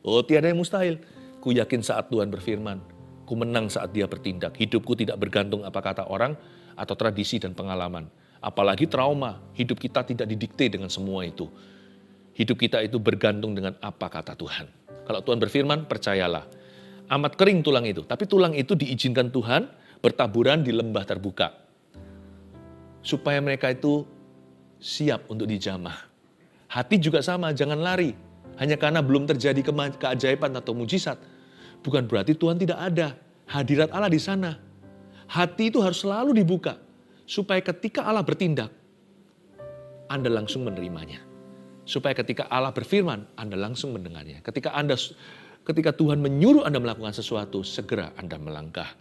Oh, tiada yang mustahil. Ku yakin saat Tuhan berfirman, ku menang saat Dia bertindak. Hidupku tidak bergantung apa kata orang atau tradisi dan pengalaman. Apalagi trauma, hidup kita tidak didikte dengan semua itu. Hidup kita itu bergantung dengan apa kata Tuhan. Kalau Tuhan berfirman, percayalah. Amat kering tulang itu, tapi tulang itu diizinkan Tuhan bertaburan di lembah terbuka. Supaya mereka itu siap untuk dijamah. Hati juga sama, jangan lari. Hanya karena belum terjadi keajaiban atau mujizat. Bukan berarti Tuhan tidak ada. Hadirat Allah di sana. Hati itu harus selalu dibuka. Supaya ketika Allah bertindak, Anda langsung menerimanya. Supaya ketika Allah berfirman, Anda langsung mendengarnya. Ketika Tuhan menyuruh Anda melakukan sesuatu, segera Anda melangkah.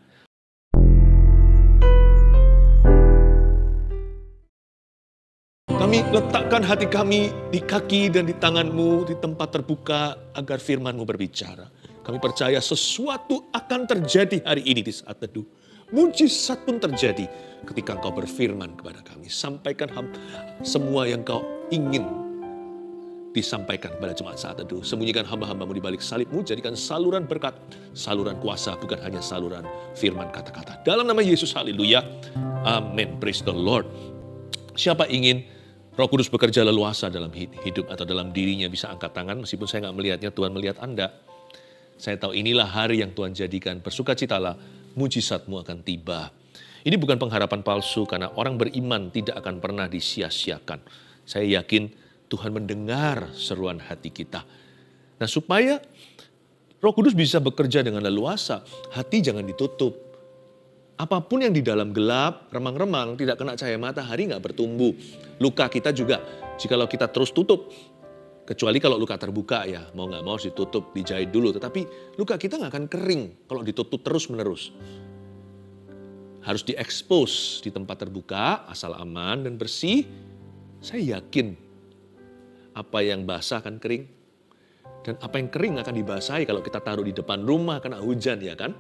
Kami letakkan hati kami di kaki dan di tangan-Mu, di tempat terbuka, agar firman-Mu berbicara. Kami percaya sesuatu akan terjadi hari ini di saat teduh. Mujizat pun terjadi ketika Engkau berfirman kepada kami. Sampaikan semua yang Kau ingin disampaikan kepada jemaat saat teduh. Sembunyikan hamba-hamba-Mu di balik salib-Mu, jadikan saluran berkat, saluran kuasa, bukan hanya saluran firman kata-kata. Dalam nama Yesus, haleluya. Amin. Praise the Lord. Siapa ingin Roh Kudus bekerja leluasa dalam hidup atau dalam dirinya, bisa angkat tangan. Meskipun saya nggak melihatnya, Tuhan melihat Anda. Saya tahu inilah hari yang Tuhan jadikan. Bersukacitalah, mujizat-Mu akan tiba. Ini bukan pengharapan palsu, karena orang beriman tidak akan pernah disia-siakan. Saya yakin Tuhan mendengar seruan hati kita. Nah, supaya Roh Kudus bisa bekerja dengan leluasa, hati jangan ditutup. Apapun yang di dalam gelap, remang-remang, tidak kena cahaya matahari, nggak bertumbuh. Luka kita juga, jikalau kita terus tutup, kecuali kalau luka terbuka ya, mau nggak mau harus ditutup, dijahit dulu. Tetapi luka kita nggak akan kering kalau ditutup terus-menerus. Harus diekspos di tempat terbuka, asal aman dan bersih. Saya yakin apa yang basah akan kering. Dan apa yang kering akan dibasahi kalau kita taruh di depan rumah kena hujan, ya kan?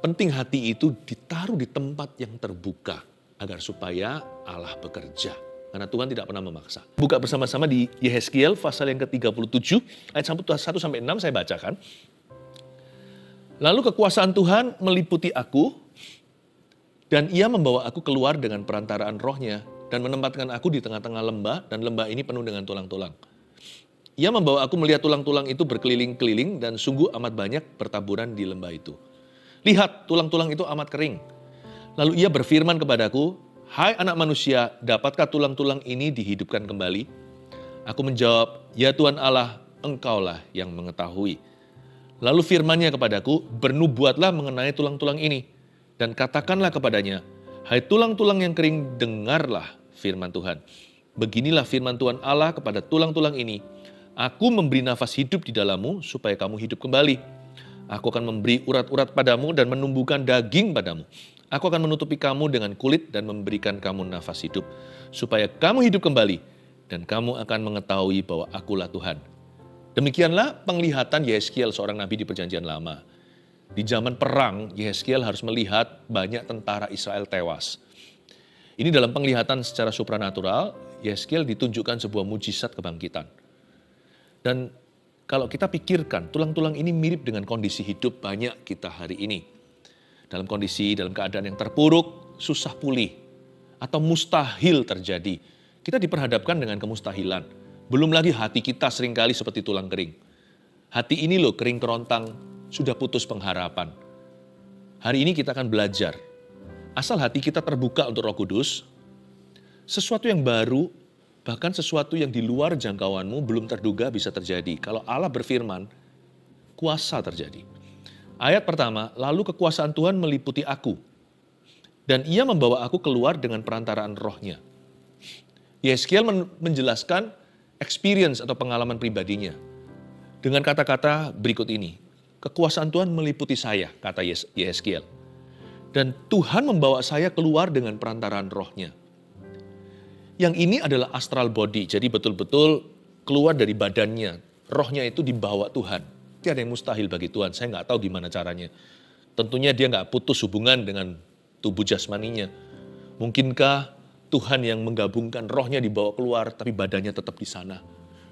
Penting hati itu ditaruh di tempat yang terbuka agar supaya Allah bekerja. Karena Tuhan tidak pernah memaksa. Buka bersama-sama di Yehezkiel pasal yang ke-37 ayat 1-6 saya bacakan. Lalu kekuasaan Tuhan meliputi aku dan Ia membawa aku keluar dengan perantaraan Roh-Nya dan menempatkan aku di tengah-tengah lembah, dan lembah ini penuh dengan tulang-tulang. Ia membawa aku melihat tulang-tulang itu berkeliling-keliling dan sungguh amat banyak bertaburan di lembah itu. Lihat, tulang-tulang itu amat kering. Lalu Ia berfirman kepadaku, "Hai anak manusia, dapatkah tulang-tulang ini dihidupkan kembali?" Aku menjawab, "Ya Tuhan Allah, Engkaulah yang mengetahui." Lalu firman-Nya kepadaku, "Bernubuatlah mengenai tulang-tulang ini, dan katakanlah kepadanya, hai tulang-tulang yang kering, dengarlah firman Tuhan. Beginilah firman Tuhan Allah kepada tulang-tulang ini, Aku memberi nafas hidup di dalammu supaya kamu hidup kembali. Aku akan memberi urat-urat padamu dan menumbuhkan daging padamu. Aku akan menutupi kamu dengan kulit dan memberikan kamu nafas hidup, supaya kamu hidup kembali dan kamu akan mengetahui bahwa Akulah Tuhan." Demikianlah penglihatan Yehezkiel, seorang nabi di Perjanjian Lama. Di zaman perang, Yehezkiel harus melihat banyak tentara Israel tewas. Ini dalam penglihatan secara supranatural, Yehezkiel ditunjukkan sebuah mujizat kebangkitan. Dan kalau kita pikirkan, tulang-tulang ini mirip dengan kondisi hidup banyak kita hari ini. Dalam keadaan yang terpuruk, susah pulih, atau mustahil terjadi. Kita diperhadapkan dengan kemustahilan. Belum lagi hati kita seringkali seperti tulang kering. Hati ini loh kering kerontang, sudah putus pengharapan. Hari ini kita akan belajar. Asal hati kita terbuka untuk Roh Kudus, sesuatu yang baru, bahkan sesuatu yang di luar jangkauanmu belum terduga bisa terjadi. Kalau Allah berfirman, kuasa terjadi. Ayat pertama, lalu kekuasaan Tuhan meliputi aku, dan Ia membawa aku keluar dengan perantaraan Roh-Nya. Yehezkiel menjelaskan experience atau pengalaman pribadinya dengan kata-kata berikut ini. Kekuasaan Tuhan meliputi saya, kata Yehezkiel. Dan Tuhan membawa saya keluar dengan perantaraan Roh-Nya. Yang ini adalah astral body, jadi betul-betul keluar dari badannya. Rohnya itu dibawa Tuhan. Tiada yang mustahil bagi Tuhan, saya nggak tahu gimana caranya. Tentunya dia nggak putus hubungan dengan tubuh jasmaninya. Mungkinkah Tuhan yang menggabungkan rohnya dibawa keluar, tapi badannya tetap di sana.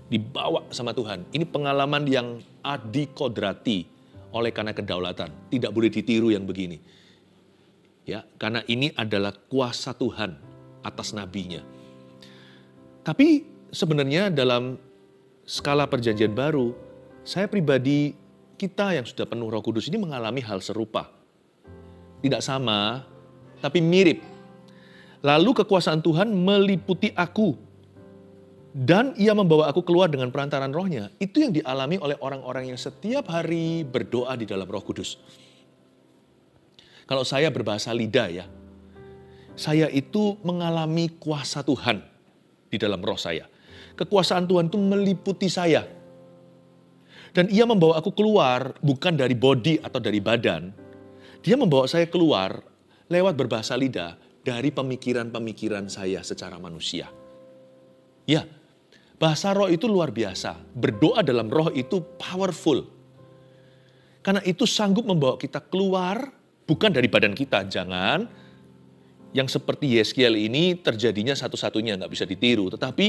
dibawa sama Tuhan. Ini pengalaman yang adikodrati oleh karena kedaulatan. Tidak boleh ditiru yang begini. Ya, karena ini adalah kuasa Tuhan atas nabinya. Tapi sebenarnya dalam skala perjanjian baru, saya pribadi, kita yang sudah penuh Roh Kudus ini mengalami hal serupa. Tidak sama, tapi mirip. Lalu kekuasaan Tuhan meliputi aku. Dan ia membawa aku keluar dengan perantaran rohnya. Itu yang dialami oleh orang-orang yang setiap hari berdoa di dalam Roh Kudus. Kalau saya berbahasa lidah ya, saya itu mengalami kuasa Tuhan di dalam roh saya. Kekuasaan Tuhan itu meliputi saya. Dan ia membawa aku keluar bukan dari body atau dari badan. Dia membawa saya keluar lewat berbahasa lidah dari pemikiran-pemikiran saya secara manusia. Ya, bahasa roh itu luar biasa. Berdoa dalam roh itu powerful. Karena itu sanggup membawa kita keluar bukan dari badan kita. Jangan yang seperti Yeskiel ini terjadinya satu-satunya, nggak bisa ditiru. Tetapi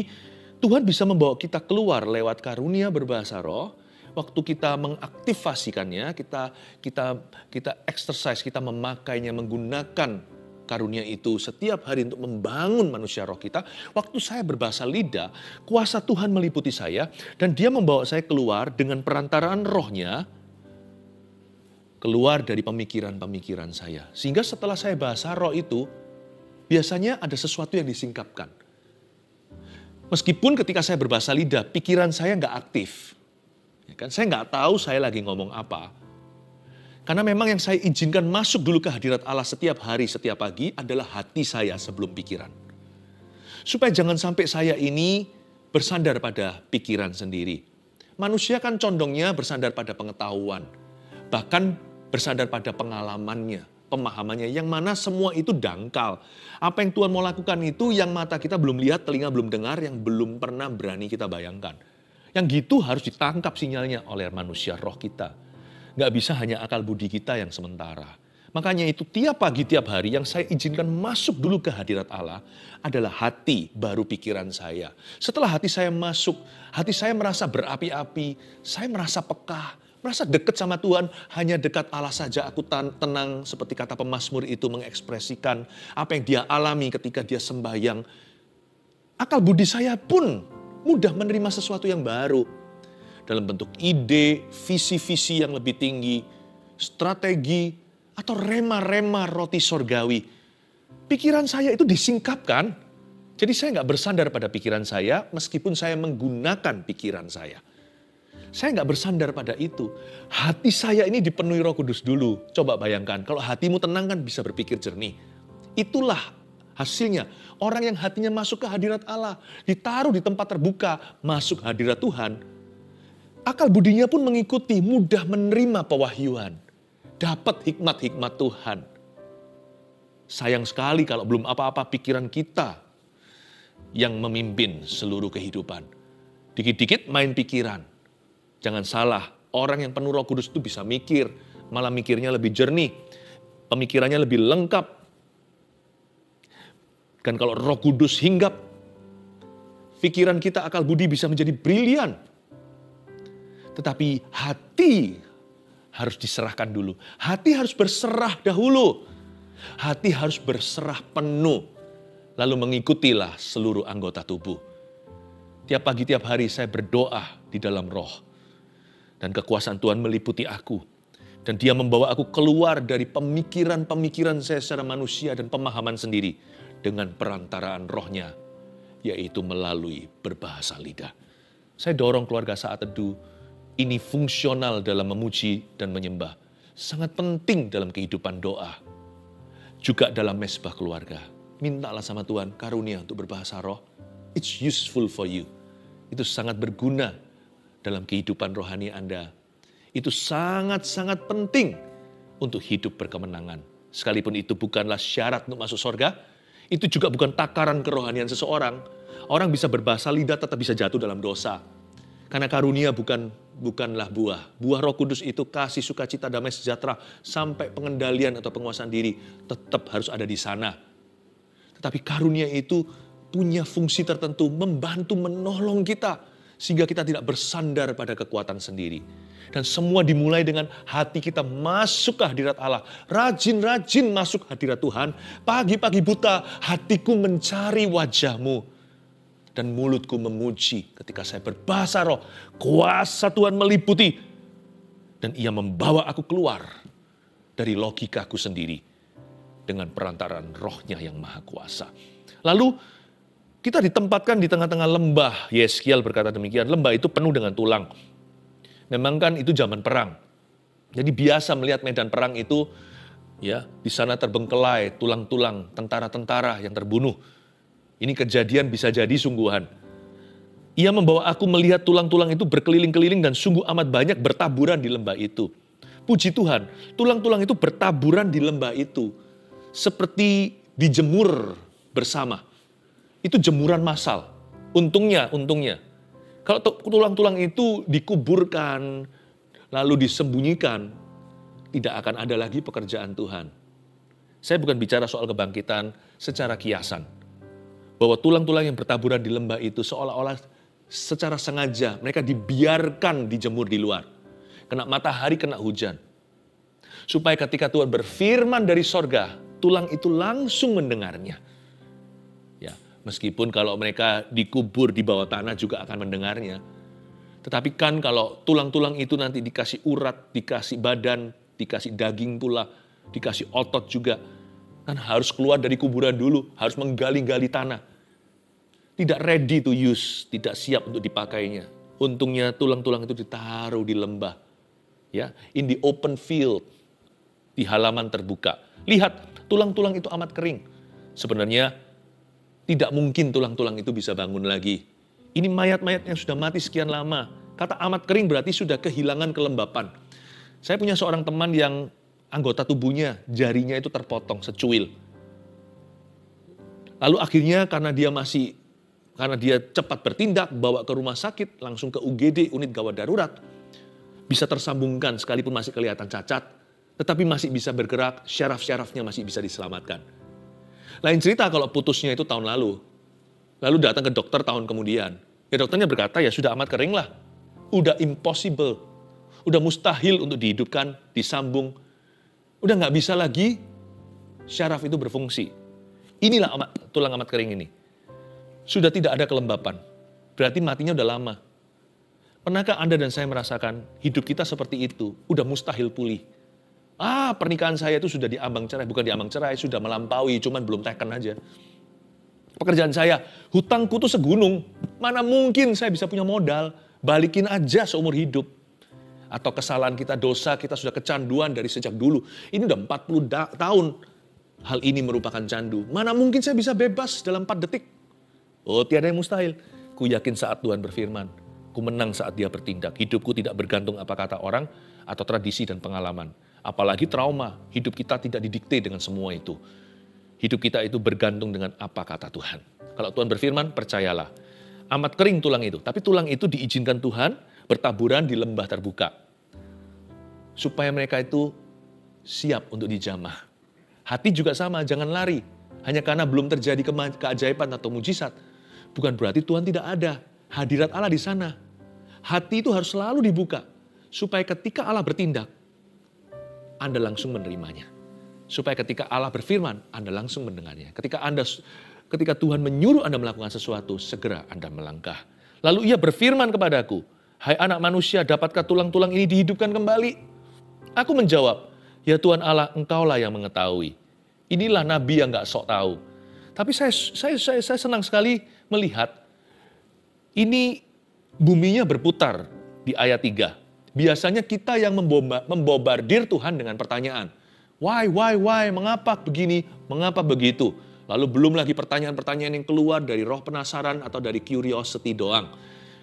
Tuhan bisa membawa kita keluar lewat karunia berbahasa roh. Waktu kita mengaktifasikannya, kita exercise, kita memakainya, menggunakan karunia itu setiap hari untuk membangun manusia roh kita. Waktu saya berbahasa lidah, kuasa Tuhan meliputi saya dan dia membawa saya keluar dengan perantaraan rohnya, keluar dari pemikiran-pemikiran saya. Sehingga setelah saya bahasa roh itu, biasanya ada sesuatu yang disingkapkan. Meskipun ketika saya berbahasa lidah, pikiran saya nggak aktif. Ya kan? Saya nggak tahu saya lagi ngomong apa. Karena memang yang saya izinkan masuk dulu ke hadirat Allah setiap hari, setiap pagi adalah hati saya sebelum pikiran. Supaya jangan sampai saya ini bersandar pada pikiran sendiri. Manusia kan condongnya bersandar pada pengetahuan. Bahkan bersandar pada pengalamannya, pemahamannya, yang mana semua itu dangkal. Apa yang Tuhan mau lakukan itu yang mata kita belum lihat, telinga belum dengar, yang belum pernah berani kita bayangkan. Yang gitu harus ditangkap sinyalnya oleh manusia roh kita. Gak bisa hanya akal budi kita yang sementara. Makanya itu tiap pagi, tiap hari yang saya izinkan masuk dulu ke hadirat Allah adalah hati baru pikiran saya. Setelah hati saya masuk, hati saya merasa berapi-api, saya merasa peka, merasa dekat sama Tuhan, hanya dekat Allah saja aku tenang, seperti kata pemazmur itu mengekspresikan apa yang dia alami ketika dia sembahyang. Akal budi saya pun mudah menerima sesuatu yang baru. Dalam bentuk ide, visi-visi yang lebih tinggi, strategi, atau rema-rema roti sorgawi. Pikiran saya itu disingkapkan. Jadi saya nggak bersandar pada pikiran saya, meskipun saya menggunakan pikiran saya. Saya nggak bersandar pada itu. Hati saya ini dipenuhi Roh Kudus dulu. Coba bayangkan, kalau hatimu tenang kan bisa berpikir jernih. Itulah hasilnya. Orang yang hatinya masuk ke hadirat Allah, ditaruh di tempat terbuka, masuk hadirat Tuhan. Akal budinya pun mengikuti, mudah menerima pewahyuan. Dapat hikmat-hikmat Tuhan. Sayang sekali kalau belum apa-apa pikiran kita yang memimpin seluruh kehidupan. Dikit-dikit main pikiran. Jangan salah, orang yang penuh Roh Kudus itu bisa mikir, malah mikirnya lebih jernih, pemikirannya lebih lengkap. Dan kalau Roh Kudus hinggap, pikiran kita, akal budi bisa menjadi brilian. Tetapi hati harus diserahkan dulu. Hati harus berserah dahulu. Hati harus berserah penuh. Lalu mengikutilah seluruh anggota tubuh. Tiap pagi, tiap hari saya berdoa di dalam roh. Dan kekuasaan Tuhan meliputi aku. Dan dia membawa aku keluar dari pemikiran-pemikiran saya secara manusia dan pemahaman sendiri. Dengan perantaraan rohnya. Yaitu melalui berbahasa lidah. Saya dorong keluarga saat teduh. Ini fungsional dalam memuji dan menyembah. Sangat penting dalam kehidupan doa. Juga dalam mesbah keluarga. Mintalah sama Tuhan karunia untuk berbahasa roh. It's useful for you. Itu sangat berguna dalam kehidupan rohani Anda. Itu sangat-sangat penting untuk hidup berkemenangan. Sekalipun itu bukanlah syarat untuk masuk surga, itu juga bukan takaran kerohanian seseorang. Orang bisa berbahasa lidah tetap bisa jatuh dalam dosa. Karena karunia bukanlah buah. Buah Roh Kudus itu kasih, sukacita, damai, sejahtera, sampai pengendalian atau penguasaan diri tetap harus ada di sana. Tetapi karunia itu punya fungsi tertentu, membantu, menolong kita. Sehingga kita tidak bersandar pada kekuatan sendiri. Dan semua dimulai dengan hati kita masuk ke hadirat Allah. Rajin-rajin masuk hadirat Tuhan. Pagi-pagi buta, hatiku mencari wajah-Mu. Dan mulutku memuji ketika saya berbahasa roh. Kuasa Tuhan meliputi. Dan Ia membawa aku keluar dari logikaku sendiri. Dengan perantaraan rohnya yang maha kuasa. Lalu kita ditempatkan di tengah-tengah lembah. Yeskiel berkata demikian, lembah itu penuh dengan tulang. Memang kan itu zaman perang. Jadi biasa melihat medan perang itu, ya, di sana terbengkelai tulang-tulang tentara-tentara yang terbunuh. Ini kejadian bisa jadi sungguhan. Ia membawa aku melihat tulang-tulang itu berkeliling-keliling dan sungguh amat banyak bertaburan di lembah itu. Puji Tuhan, tulang-tulang itu bertaburan di lembah itu. Seperti dijemur bersama. Itu jemuran massal. Untungnya. Kalau tulang-tulang itu dikuburkan, lalu disembunyikan, tidak akan ada lagi pekerjaan Tuhan. Saya bukan bicara soal kebangkitan secara kiasan. Bahwa tulang-tulang yang bertaburan di lembah itu seolah-olah secara sengaja mereka dibiarkan dijemur di luar. Kena matahari, kena hujan. Supaya ketika Tuhan berfirman dari sorga, tulang itu langsung mendengarnya. Meskipun kalau mereka dikubur di bawah tanah juga akan mendengarnya. Tetapi kan kalau tulang-tulang itu nanti dikasih urat, dikasih badan, dikasih daging pula, dikasih otot juga. Kan harus keluar dari kuburan dulu, harus menggali-gali tanah. Tidak ready to use, tidak siap untuk dipakainya. Untungnya tulang-tulang itu ditaruh di lembah. Ya, in the open field, di halaman terbuka. Lihat, tulang-tulang itu amat kering. Sebenarnya tidak mungkin tulang-tulang itu bisa bangun lagi. Ini mayat-mayat yang sudah mati sekian lama. Kata amat kering berarti sudah kehilangan kelembapan. Saya punya seorang teman yang anggota tubuhnya, jarinya itu terpotong, secuil. Lalu akhirnya karena dia cepat bertindak, bawa ke rumah sakit, langsung ke UGD, unit gawat darurat. Bisa tersambungkan sekalipun masih kelihatan cacat, tetapi masih bisa bergerak, syaraf-syarafnya masih bisa diselamatkan. Lain cerita kalau putusnya itu tahun lalu. Lalu datang ke dokter tahun kemudian. Ya dokternya berkata ya sudah amat kering lah. Udah impossible. Udah mustahil untuk dihidupkan, disambung. Udah gak bisa lagi syaraf itu berfungsi. Inilah tulang amat kering ini. Sudah tidak ada kelembapan. Berarti matinya udah lama. Pernahkah Anda dan saya merasakan hidup kita seperti itu? Udah mustahil pulih. Pernikahan saya itu sudah diambang cerai, bukan diambang cerai, sudah melampaui, cuman belum teken aja. Pekerjaan saya, hutangku tuh segunung, mana mungkin saya bisa punya modal, balikin aja seumur hidup. Atau kesalahan kita, dosa kita sudah kecanduan dari sejak dulu. Ini udah 40 tahun, hal ini merupakan candu. Mana mungkin saya bisa bebas dalam 4 detik. Oh, tiada yang mustahil. Ku yakin saat Tuhan berfirman, ku menang saat Dia bertindak. Hidupku tidak bergantung apa kata orang atau tradisi dan pengalaman. Apalagi trauma, hidup kita tidak didikte dengan semua itu. Hidup kita itu bergantung dengan apa kata Tuhan. Kalau Tuhan berfirman, percayalah. Amat kering tulang itu, tapi tulang itu diizinkan Tuhan bertaburan di lembah terbuka. Supaya mereka itu siap untuk dijamah. Hati juga sama, jangan lari. Hanya karena belum terjadi keajaiban atau mujizat. Bukan berarti Tuhan tidak ada. Hadirat Allah di sana. Hati itu harus selalu dibuka. Supaya ketika Allah bertindak, Anda langsung menerimanya. Supaya ketika Allah berfirman, Anda langsung mendengarnya. Ketika Tuhan menyuruh Anda melakukan sesuatu, segera Anda melangkah. Lalu Ia berfirman kepadaku, hai anak manusia, dapatkah tulang-tulang ini dihidupkan kembali? Aku menjawab, ya Tuhan Allah, Engkaulah yang mengetahui. Inilah nabi yang gak sok tahu. Tapi saya senang sekali melihat, ini buminya berputar di ayat 3. Biasanya kita yang membobardir Tuhan dengan pertanyaan. Why, mengapa begini, mengapa begitu? Lalu belum lagi pertanyaan-pertanyaan yang keluar dari roh penasaran atau dari curiosity doang.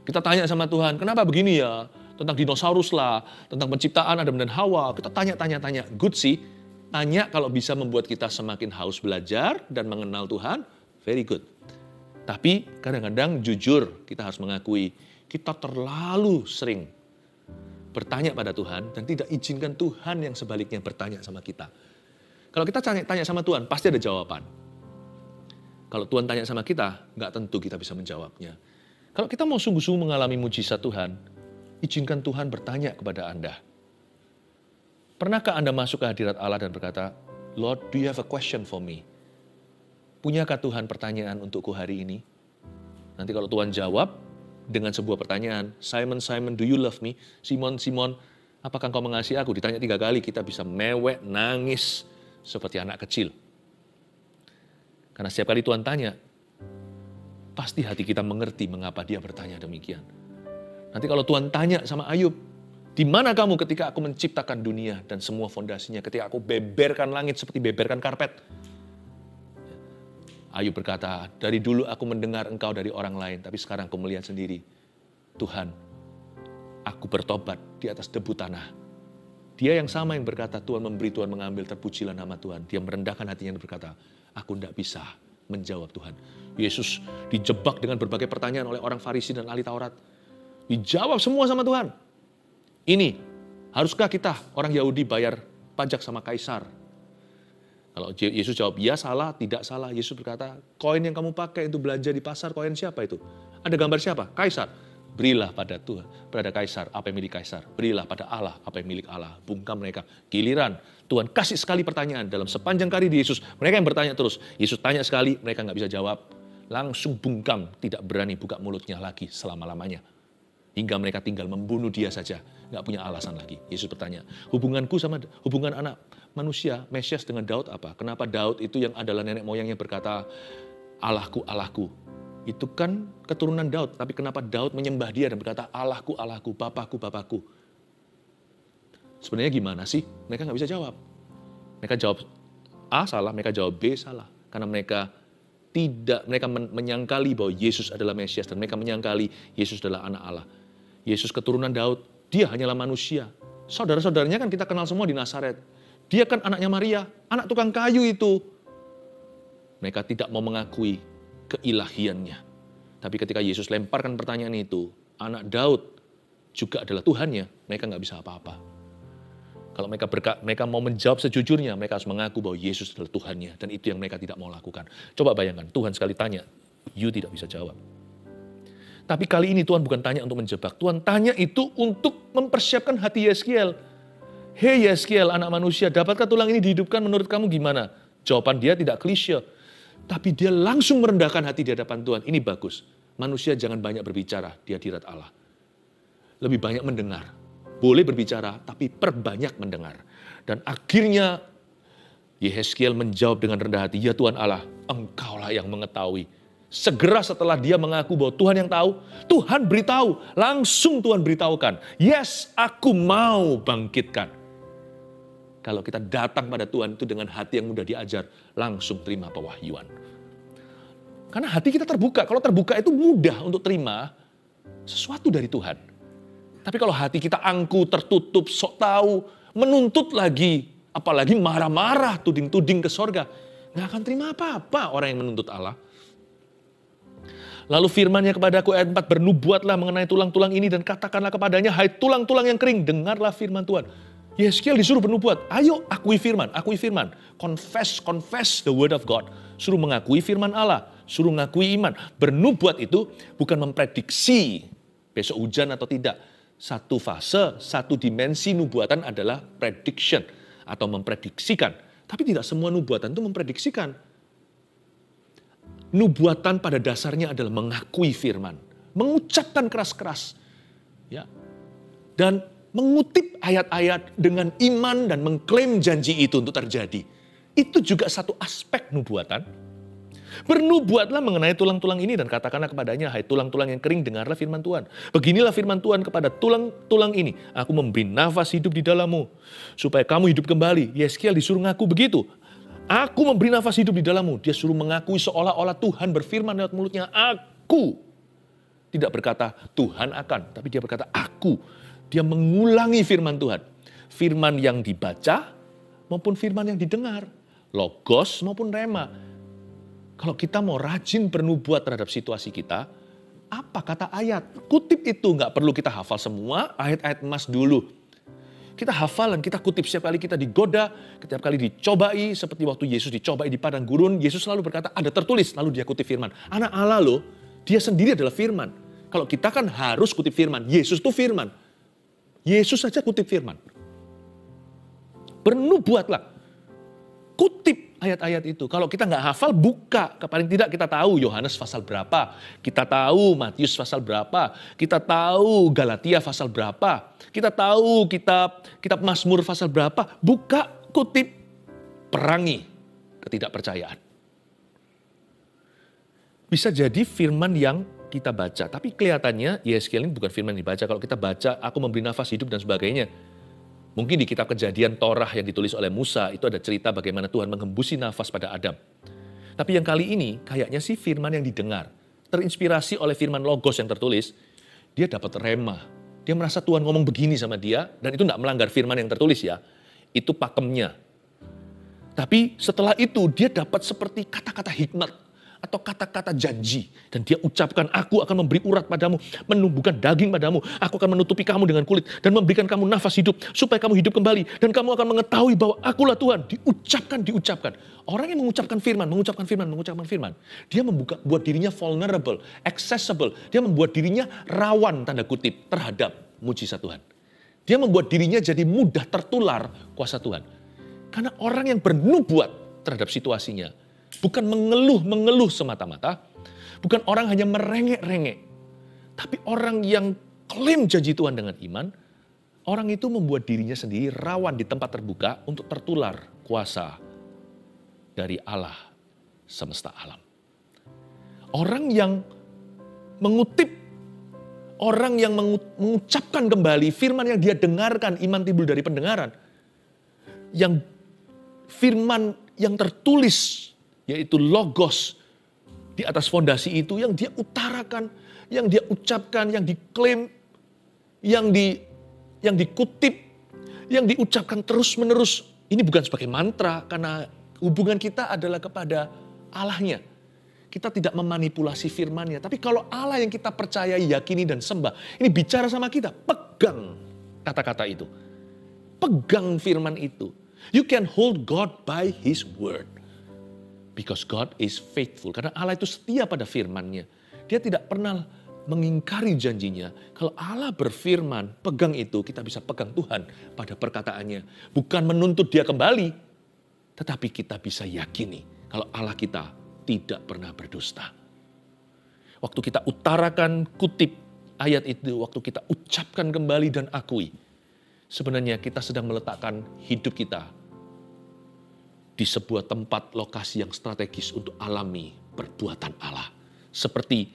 Kita tanya sama Tuhan, kenapa begini ya? Tentang dinosaurus lah, tentang penciptaan Adam dan Hawa. Kita tanya. Good sih, tanya kalau bisa membuat kita semakin haus belajar dan mengenal Tuhan, very good. Tapi kadang-kadang jujur kita harus mengakui, kita terlalu sering bertanya pada Tuhan dan tidak izinkan Tuhan yang sebaliknya bertanya sama kita. Kalau kita tanya sama Tuhan, pasti ada jawaban. Kalau Tuhan tanya sama kita, nggak tentu kita bisa menjawabnya. Kalau kita mau sungguh-sungguh mengalami mujizat Tuhan, izinkan Tuhan bertanya kepada Anda. Pernahkah Anda masuk ke hadirat Allah dan berkata, Lord, do you have a question for me? Punyakah Tuhan pertanyaan untukku hari ini? Nanti kalau Tuhan jawab dengan sebuah pertanyaan, Simon, Simon, do you love me? Simon, Simon, apakah engkau mengasihi aku? Ditanya 3 kali, kita bisa mewek, nangis, seperti anak kecil. Karena setiap kali Tuhan tanya, pasti hati kita mengerti mengapa dia bertanya demikian. Nanti kalau Tuhan tanya sama Ayub, di mana kamu ketika aku menciptakan dunia dan semua fondasinya, ketika aku beberkan langit seperti beberkan karpet? Ayub berkata, dari dulu aku mendengar engkau dari orang lain, tapi sekarang aku melihat sendiri. Tuhan, aku bertobat di atas debu tanah. Dia yang sama yang berkata, Tuhan memberi, Tuhan mengambil, terpujilah nama Tuhan. Dia merendahkan hatinya dan berkata, aku tidak bisa menjawab Tuhan. Yesus dijebak dengan berbagai pertanyaan oleh orang Farisi dan ahli Taurat. Dijawab semua sama Tuhan. Ini, haruskah kita orang Yahudi bayar pajak sama Kaisar? Kalau Yesus jawab, ya salah, tidak salah. Yesus berkata, koin yang kamu pakai untuk belanja di pasar, koin siapa itu? Ada gambar siapa? Kaisar. Berilah pada Tuhan, pada Kaisar apa yang milik Kaisar. Berilah pada Allah apa yang milik Allah. Bungkam mereka. Giliran Tuhan kasih sekali pertanyaan dalam sepanjang karir di Yesus. Mereka yang bertanya terus. Yesus tanya sekali, mereka nggak bisa jawab. Langsung bungkam, tidak berani buka mulutnya lagi selama-lamanya. Hingga mereka tinggal membunuh dia saja. Nggak punya alasan lagi. Yesus bertanya, hubungan anak manusia, Mesias dengan Daud apa? Kenapa Daud itu yang adalah nenek moyangnya berkata, Allahku, Allahku. Itu kan keturunan Daud. Tapi kenapa Daud menyembah dia dan berkata, Allahku, Allahku, Bapakku, Bapakku. Sebenarnya gimana sih? Mereka nggak bisa jawab. Mereka jawab A salah, mereka jawab B salah. Karena mereka menyangkali bahwa Yesus adalah Mesias. Dan mereka menyangkali Yesus adalah anak Allah. Yesus keturunan Daud, dia hanyalah manusia. Saudara-saudaranya kan kita kenal semua di Nazaret. Dia kan anaknya Maria, anak tukang kayu itu. Mereka tidak mau mengakui keilahiannya. Tapi ketika Yesus lemparkan pertanyaan itu, anak Daud juga adalah Tuhannya, mereka nggak bisa apa-apa. Kalau mereka mau menjawab sejujurnya, mereka harus mengaku bahwa Yesus adalah Tuhannya. Dan itu yang mereka tidak mau lakukan. Coba bayangkan, Tuhan sekali tanya, you tidak bisa jawab. Tapi kali ini Tuhan bukan tanya untuk menjebak. Tuhan tanya itu untuk mempersiapkan hati Yeskiel. Hei Yeskiel, anak manusia, dapatkah tulang ini dihidupkan menurut kamu gimana? Jawaban dia tidak klise. Tapi dia langsung merendahkan hati di hadapan Tuhan. Ini bagus. Manusia jangan banyak berbicara di hadirat Allah. Lebih banyak mendengar. Boleh berbicara, tapi perbanyak mendengar. Dan akhirnya Yeskiel menjawab dengan rendah hati, ya Tuhan Allah, Engkaulah yang mengetahui. Segera setelah dia mengaku bahwa Tuhan yang tahu, Tuhan beritahu. Langsung Tuhan beritahukan, yes, aku mau bangkitkan. Kalau kita datang pada Tuhan itu dengan hati yang mudah diajar, langsung terima pewahyuan. Karena hati kita terbuka. Kalau terbuka itu mudah untuk terima sesuatu dari Tuhan. Tapi kalau hati kita angku, tertutup, sok tahu, menuntut lagi, apalagi marah-marah, tuding-tuding ke sorga, nggak akan terima apa-apa orang yang menuntut Allah. Lalu firman-Nya kepadaku ayat 4, bernubuatlah mengenai tulang-tulang ini dan katakanlah kepadanya, hai tulang-tulang yang kering, dengarlah firman Tuhan. Yeskiel disuruh bernubuat, ayo akui firman. Confess the word of God. Suruh mengakui firman Allah, suruh mengakui iman. Bernubuat itu bukan memprediksi besok hujan atau tidak. Satu fase, satu dimensi nubuatan adalah prediction atau memprediksikan. Tapi tidak semua nubuatan itu memprediksikan. Nubuatan pada dasarnya adalah mengakui firman, mengucapkan keras-keras, ya, dan mengutip ayat-ayat dengan iman dan mengklaim janji itu untuk terjadi. Itu juga satu aspek nubuatan. Bernubuatlah mengenai tulang-tulang ini dan katakanlah kepadanya, hai tulang-tulang yang kering, dengarlah firman Tuhan. Beginilah firman Tuhan kepada tulang-tulang ini, aku memberi nafas hidup di dalammu, supaya kamu hidup kembali. Yeskiel disuruh ngaku begitu. Aku memberi nafas hidup di dalammu. Dia suruh mengakui seolah-olah Tuhan berfirman lewat mulutnya, aku. Tidak berkata Tuhan akan, tapi dia berkata aku. Dia mengulangi firman Tuhan. Firman yang dibaca maupun firman yang didengar. Logos maupun rema. Kalau kita mau rajin bernubuat terhadap situasi kita, apa kata ayat? Kutip itu, nggak perlu kita hafal semua ayat-ayat emas dulu. Kita hafalan, kita kutip setiap kali kita digoda, setiap kali dicobai, seperti waktu Yesus dicobai di padang gurun, Yesus selalu berkata, ada tertulis, lalu dia kutip firman. Anak Allah loh, dia sendiri adalah firman. Kalau kita kan harus kutip firman. Yesus itu firman. Yesus saja kutip firman. Bernubuatlah. Kutip ayat-ayat itu. Kalau kita nggak hafal, buka. Paling tidak kita tahu Yohanes pasal berapa. Kita tahu Matius pasal berapa. Kita tahu Galatia pasal berapa. Kita tahu kitab Mazmur pasal berapa. Buka, kutip, perangi ketidakpercayaan. Bisa jadi firman yang kita baca. Tapi kelihatannya Yeskiel ini bukan firman yang dibaca. Kalau kita baca, aku memberi nafas hidup dan sebagainya. Mungkin di kitab Kejadian Torah yang ditulis oleh Musa, itu ada cerita bagaimana Tuhan menghembusi nafas pada Adam. Tapi yang kali ini, kayaknya sih firman yang didengar. Terinspirasi oleh firman Logos yang tertulis, dia dapat rema. Dia merasa Tuhan ngomong begini sama dia, dan itu tidak melanggar firman yang tertulis ya. Itu pakemnya. Tapi setelah itu, dia dapat seperti kata-kata hikmat. Atau kata-kata janji. Dan dia ucapkan, aku akan memberi urat padamu, menumbuhkan daging padamu, aku akan menutupi kamu dengan kulit, dan memberikan kamu nafas hidup, supaya kamu hidup kembali, dan kamu akan mengetahui bahwa akulah Tuhan. Diucapkan. Orang yang mengucapkan firman, dia buat dirinya vulnerable, accessible, dia membuat dirinya rawan, tanda kutip, terhadap mujizat Tuhan. Dia membuat dirinya jadi mudah tertular kuasa Tuhan. Karena orang yang bernubuat terhadap situasinya, bukan mengeluh semata-mata, bukan orang hanya merengek-rengek, tapi orang yang klaim janji Tuhan dengan iman, orang itu membuat dirinya sendiri rawan di tempat terbuka untuk tertular kuasa dari Allah semesta alam. Orang yang mengutip, orang yang mengucapkan kembali firman yang dia dengarkan, iman timbul dari pendengaran, yang firman yang tertulis, yaitu Logos, di atas fondasi itu yang dia utarakan, yang dia ucapkan, yang diklaim, yang dikutip, yang diucapkan terus-menerus. Ini bukan sebagai mantra, karena hubungan kita adalah kepada Allahnya. Kita tidak memanipulasi firman-Nya. Tapi kalau Allah yang kita percayai, yakini, dan sembah, ini bicara sama kita, pegang kata-kata itu. Pegang firman itu. You can hold God by His word. Because God is faithful. Karena Allah itu setia pada firman-Nya. Dia tidak pernah mengingkari janjinya. Kalau Allah berfirman, pegang itu, kita bisa pegang Tuhan pada perkataannya. Bukan menuntut dia kembali, tetapi kita bisa yakini kalau Allah kita tidak pernah berdusta. Waktu kita utarakan, kutip ayat itu, waktu kita ucapkan kembali dan akui, sebenarnya kita sedang meletakkan hidup kita di sebuah tempat lokasi yang strategis untuk alami perbuatan Allah. Seperti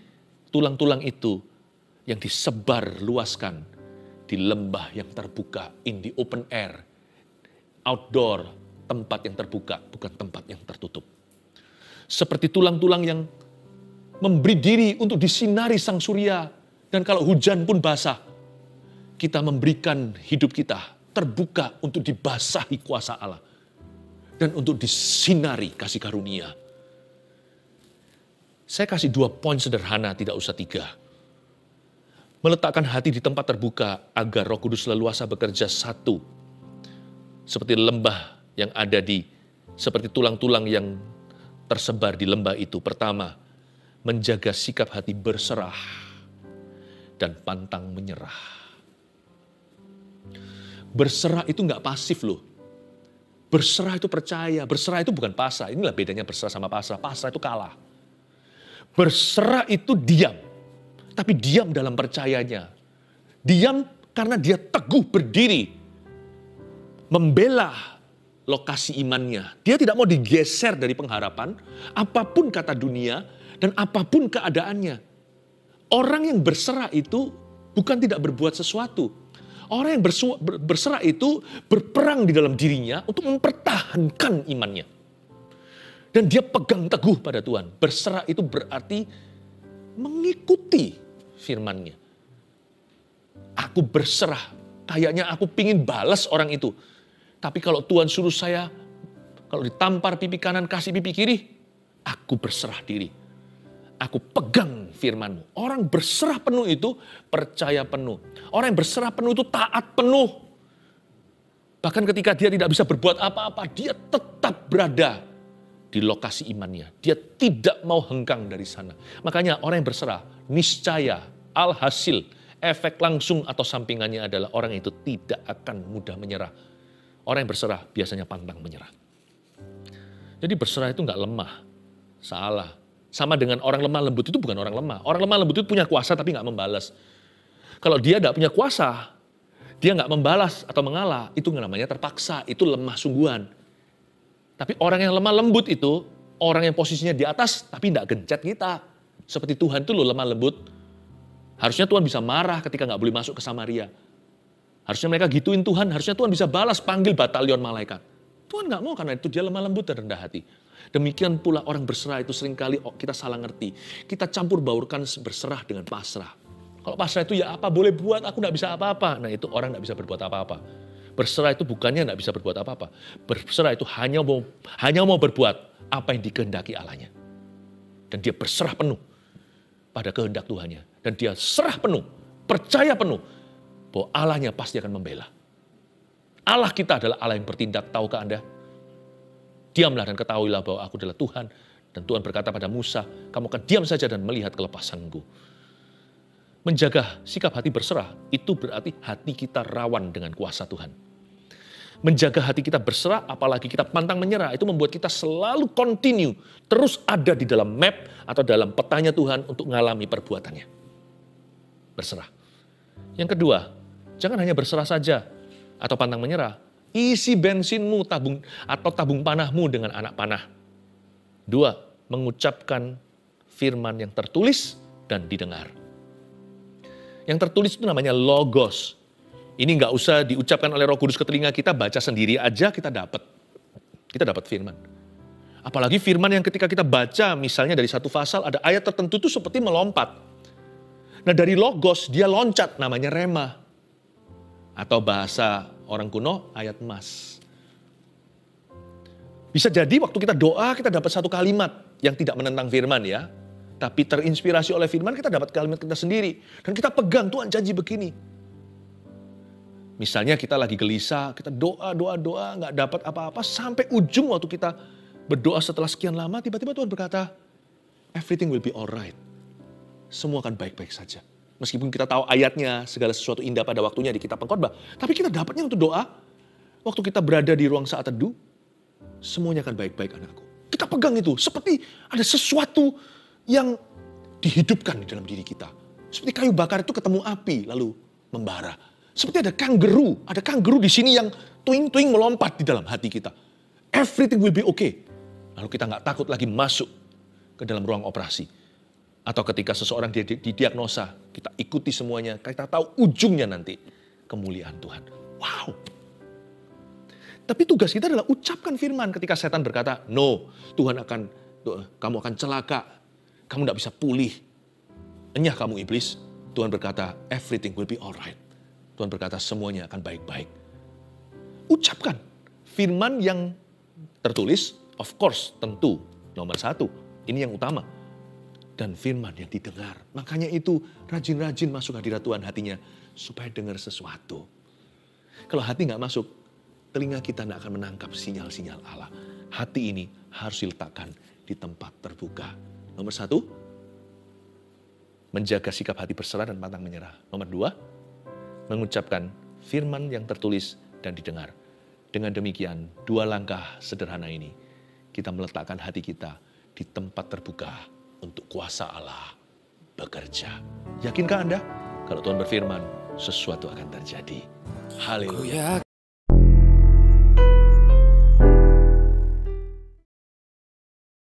tulang-tulang itu yang disebar luaskan di lembah yang terbuka, in the open air, outdoor, tempat yang terbuka, bukan tempat yang tertutup. Seperti tulang-tulang yang memberi diri untuk disinari sang surya, dan kalau hujan pun basah, kita memberikan hidup kita terbuka untuk dibasahi kuasa Allah. Dan untuk disinari kasih karunia. Saya kasih 2 poin sederhana, tidak usah 3. Meletakkan hati di tempat terbuka agar Roh Kudus leluasa bekerja satu. Seperti lembah yang ada seperti tulang-tulang yang tersebar di lembah itu. Pertama, menjaga sikap hati berserah dan pantang menyerah. Berserah itu nggak pasif loh. Berserah itu percaya, berserah itu bukan pasrah. Inilah bedanya berserah sama pasrah. Pasrah itu kalah. Berserah itu diam. Tapi diam dalam percayanya. Diam karena dia teguh berdiri. Membela lokasi imannya. Dia tidak mau digeser dari pengharapan. Apapun kata dunia dan apapun keadaannya. Orang yang berserah itu bukan tidak berbuat sesuatu. Orang yang berserah itu berperang di dalam dirinya untuk mempertahankan imannya. Dan dia pegang teguh pada Tuhan. Berserah itu berarti mengikuti firman-Nya. Aku berserah. Kayaknya aku pingin balas orang itu. Tapi kalau Tuhan suruh saya, kalau ditampar pipi kanan, kasih pipi kiri, aku berserah diri. Aku pegang firman-Mu. Orang berserah penuh itu percaya penuh. Orang yang berserah penuh itu taat penuh. Bahkan ketika dia tidak bisa berbuat apa-apa, dia tetap berada di lokasi imannya. Dia tidak mau hengkang dari sana. Makanya orang yang berserah niscaya Alhasil, efek langsung atau sampingannya adalah orang itu tidak akan mudah menyerah. Orang yang berserah biasanya pantang menyerah. Jadi berserah itu nggak lemah, salah. Sama dengan orang lemah lembut itu bukan orang lemah. Orang lemah lembut itu punya kuasa tapi nggak membalas. Kalau dia nggak punya kuasa, dia nggak membalas atau mengalah, itu namanya terpaksa, itu lemah sungguhan. Tapi orang yang lemah lembut itu, orang yang posisinya di atas tapi nggak gencet kita. Seperti Tuhan itu loh lemah lembut. Harusnya Tuhan bisa marah ketika nggak boleh masuk ke Samaria. Harusnya mereka gituin Tuhan, harusnya Tuhan bisa balas panggil batalion malaikat. Tuhan nggak mau karena itu dia lemah lembut dan rendah hati. Demikian pula orang berserah itu seringkali kita salah ngerti. Kita campur baurkan berserah dengan pasrah. Kalau pasrah itu ya apa boleh buat, aku nggak bisa apa-apa. Nah itu orang nggak bisa berbuat apa-apa. Berserah itu bukannya nggak bisa berbuat apa-apa. Berserah itu hanya mau berbuat apa yang dikehendaki Allahnya. Dan dia berserah penuh pada kehendak Tuhannya. Dan dia serah penuh, percaya penuh bahwa Allahnya pasti akan membela. Allah kita adalah Allah yang bertindak, tahukah Anda? Diamlah dan ketahuilah bahwa aku adalah Tuhan. Dan Tuhan berkata pada Musa, kamu akan diam saja dan melihat kelepasanku. Menjaga sikap hati berserah, itu berarti hati kita rawan dengan kuasa Tuhan. Menjaga hati kita berserah, apalagi kita pantang menyerah, itu membuat kita selalu continue, terus ada di dalam map atau dalam petanya Tuhan untuk mengalami perbuatannya. Berserah. Yang kedua, jangan hanya berserah saja atau pantang menyerah. Isi bensinmu tabung panahmu dengan anak panah. 2, mengucapkan firman yang tertulis dan didengar. Yang tertulis itu namanya logos. Ini nggak usah diucapkan oleh Roh Kudus ke telinga kita, baca sendiri aja kita dapat. Kita dapat firman. Apalagi firman yang ketika kita baca, misalnya dari satu pasal ada ayat tertentu itu seperti melompat. Nah dari logos dia loncat, namanya rema. Atau bahasa orang kuno, ayat emas. Bisa jadi waktu kita doa, kita dapat satu kalimat yang tidak menentang firman ya. Tapi terinspirasi oleh firman, kita dapat kalimat kita sendiri. Dan kita pegang, Tuhan janji begini. Misalnya kita lagi gelisah, kita doa, nggak dapat apa-apa. Sampai ujung waktu kita berdoa setelah sekian lama, tiba-tiba Tuhan berkata, everything will be alright. Semua akan baik-baik saja. Meskipun kita tahu ayatnya, segala sesuatu indah pada waktunya di kitab pengkhotbah. Tapi kita dapatnya untuk doa. Waktu kita berada di ruang saat teduh, semuanya akan baik-baik anakku. Kita pegang itu, seperti ada sesuatu yang dihidupkan di dalam diri kita. Seperti kayu bakar itu ketemu api, lalu membara. Seperti ada kangguru di sini yang tuing-tuing melompat di dalam hati kita. Everything will be okay. Lalu kita nggak takut lagi masuk ke dalam ruang operasi. Atau ketika seseorang didiagnosa, kita ikuti semuanya, kita tahu ujungnya nanti kemuliaan Tuhan. Wow. Tapi tugas kita adalah ucapkan firman ketika setan berkata, no, kamu akan celaka, kamu tidak bisa pulih. Enyah kamu iblis. Tuhan berkata, everything will be alright. Tuhan berkata, semuanya akan baik-baik. Ucapkan firman yang tertulis, of course, tentu nomor 1. Ini yang utama. Dan firman yang didengar. Makanya itu rajin-rajin masuk hadirat Tuhan hatinya. Supaya dengar sesuatu. Kalau hati nggak masuk, telinga kita nggak akan menangkap sinyal-sinyal Allah. Hati ini harus diletakkan di tempat terbuka. Nomor 1, menjaga sikap hati berserah dan pantang menyerah. Nomor 2, mengucapkan firman yang tertulis dan didengar. Dengan demikian, 2 langkah sederhana ini, kita meletakkan hati kita di tempat terbuka untuk kuasa Allah bekerja. Yakinkah Anda? Kalau Tuhan berfirman, sesuatu akan terjadi. Haleluya.